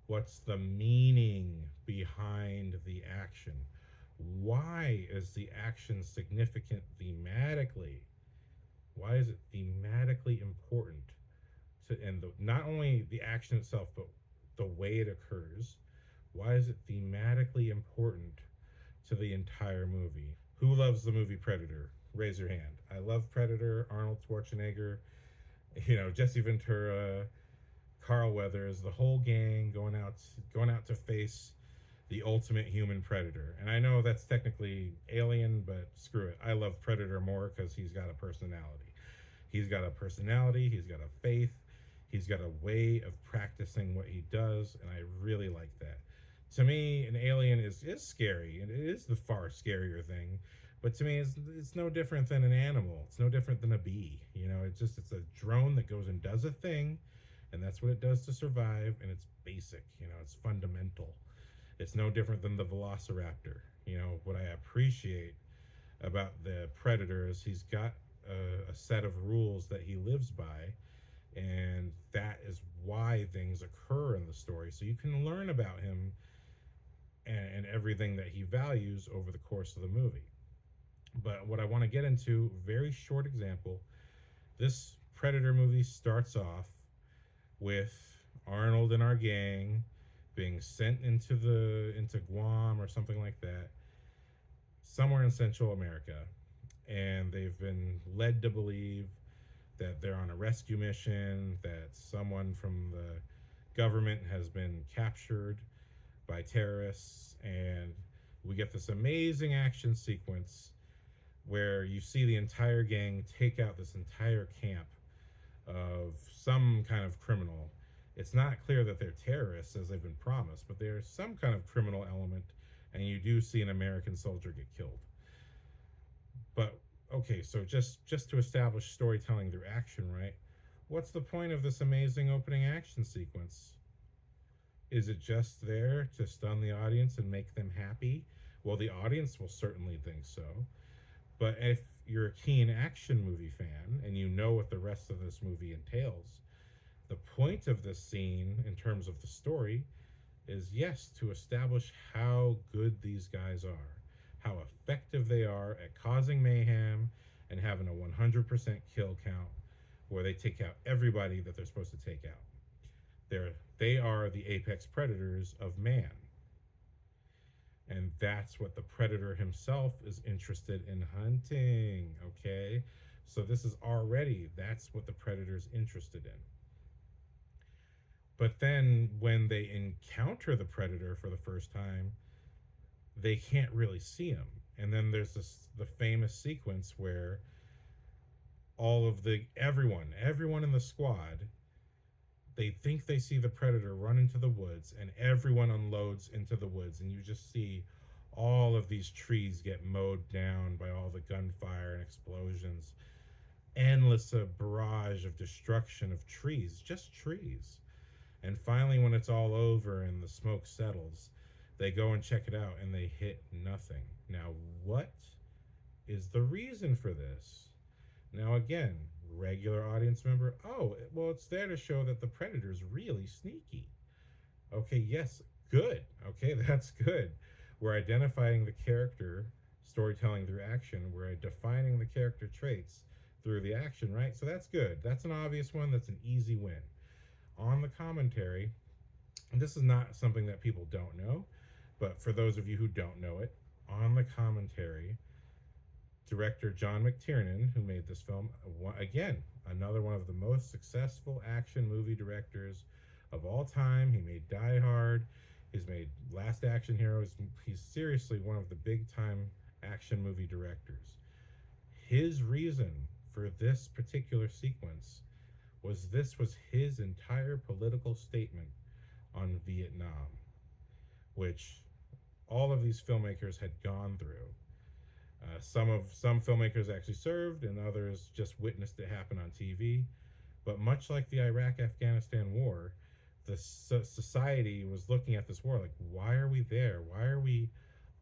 What's the meaning behind the action? Why is the action significant thematically? Why is it thematically important to, and not only the action itself, but the way it occurs? Why is it thematically important to the entire movie? Who loves the movie Predator? Raise your hand. I love Predator. Arnold Schwarzenegger, Jesse Ventura, Carl Weathers, the whole gang going out to face the ultimate human predator. And I know that's technically Alien, but screw it. I love Predator more because he's got a personality. He's got a personality. He's got a faith. He's got a way of practicing what he does, and I really like that. To me, an alien is scary, and it is the far scarier thing. But to me, it's no different than an animal. It's no different than a bee. It's a drone that goes and does a thing, and that's what it does to survive. And it's basic. It's fundamental. It's no different than the velociraptor. What I appreciate about the predator is he's got a set of rules that he lives by, and that is why things occur in the story. So you can learn about him and everything that he values over the course of the movie. But what I want to get into, very short example, this Predator movie starts off with Arnold and our gang being sent into Guam or something like that, somewhere in Central America, and they've been led to believe that they're on a rescue mission, that someone from the government has been captured by terrorists, and we get this amazing action sequence where you see the entire gang take out this entire camp of some kind of criminal. It's not clear that they're terrorists as they've been promised, but there's some kind of criminal element, and you do see an American soldier get killed. But okay, so just to establish storytelling through action, right? What's the point of this amazing opening action sequence? Is it just there to stun the audience and make them happy? Well, the audience will certainly think so. But if you're a keen action movie fan and you know what the rest of this movie entails, the point of this scene in terms of the story is, yes, to establish how good these guys are, how effective they are at causing mayhem and having a 100% kill count where they take out everybody that they're supposed to take out. They are the apex predators of man. And that's what the predator himself is interested in hunting, okay? So that's what the predator's interested in. But then when they encounter the predator for the first time, they can't really see him. And then there's the famous sequence where everyone in the squad, they think they see the predator run into the woods, and everyone unloads into the woods, and you just see all of these trees get mowed down by all the gunfire and explosions. Endless barrage of destruction of trees, just trees. And finally, when it's all over and the smoke settles, they go and check it out and they hit nothing. Now, what is the reason for this? Now, again, regular audience member, oh, well, it's there to show that the predator's really sneaky. Okay, yes, good. Okay, that's good. We're identifying the character, storytelling through action. We're defining the character traits through the action, right? So that's good. That's an obvious one. That's an easy win. On the commentary, and this is not something that people don't know, but for those of you who don't know it, on the commentary, director John McTiernan, who made this film, again, another one of the most successful action movie directors of all time. He made Die Hard. He's made Last Action Hero. He's seriously one of the big-time action movie directors. His reason for this particular sequence was his entire political statement on Vietnam, which all of these filmmakers had gone through. Some filmmakers actually served, and others just witnessed it happen on TV. But much like the Iraq-Afghanistan war, the society was looking at this war like, why are we there? Why are we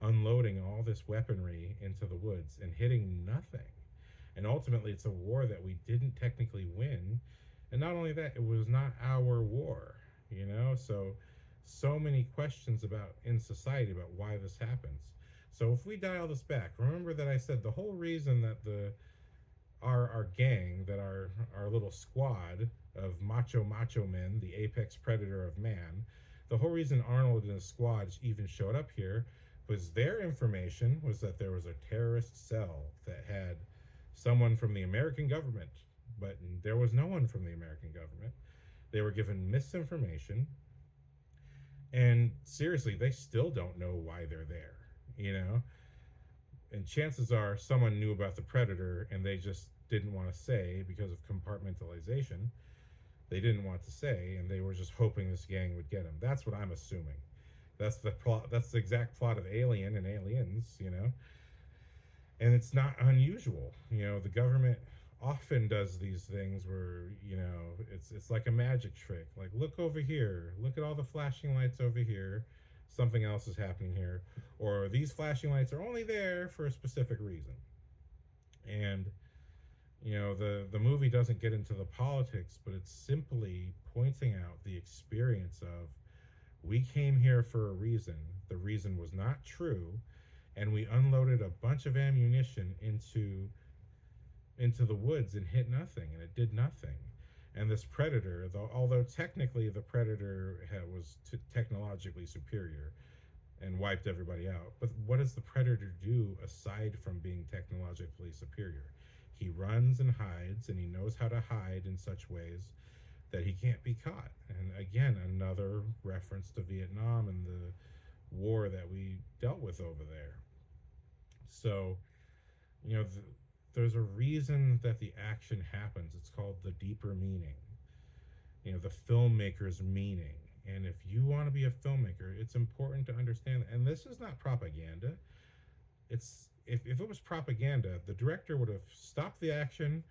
unloading all this weaponry into the woods and hitting nothing? And ultimately, it's a war that we didn't technically win. And not only that, it was not our war, So so many questions about in society about why this happens. So if we dial this back, remember that I said the whole reason that the our gang, that our little squad of macho men, the apex predator of man, the whole reason Arnold and his squad even showed up here was their information was that there was a terrorist cell that had someone from the American government, but there was no one from the American government. They were given misinformation, and seriously, they still don't know why they're there, you know? And chances are someone knew about the predator and they just didn't want to say because of compartmentalization. They didn't want to say, and they were just hoping this gang would get him. That's what I'm assuming. That's the plot. That's the exact plot of Alien and Aliens, you know. And it's not unusual, you know. The government often does these things where, you know, it's like a magic trick. Like, look over here, look at all the flashing lights over here. Something else is happening here, or these flashing lights are only there for a specific reason. And you know, the movie doesn't get into the politics, but it's simply pointing out the experience of, we came here for a reason. The reason was not true, and we unloaded a bunch of ammunition into the woods and hit nothing, and it did nothing. And this predator, though, although technically the predator was technologically superior and wiped everybody out, but what does the predator do aside from being technologically superior? He runs and hides, and he knows how to hide in such ways that he can't be caught. And again, another reference to Vietnam and the war that we dealt with over there. So, you know, there's a reason that the action happens. It's called the deeper meaning, you know, the filmmaker's meaning. And if you want to be a filmmaker, it's important to understand that. And this is not propaganda. It's if it was propaganda, the director would have stopped the action,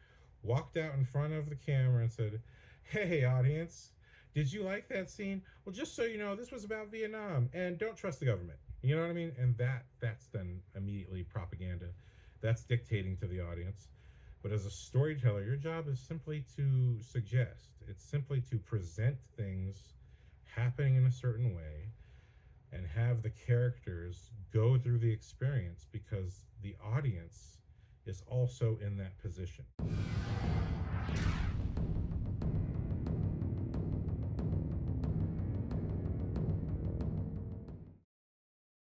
walked out in front of the camera and said, "Hey audience, did you like that scene? Well, just so you know, this was about Vietnam, and don't trust the government." You know what I mean? And that's then immediately propaganda. That's dictating to the audience. But as a storyteller, your job is simply to suggest. It's simply to present things happening in a certain way and have the characters go through the experience because the audience is also in that position.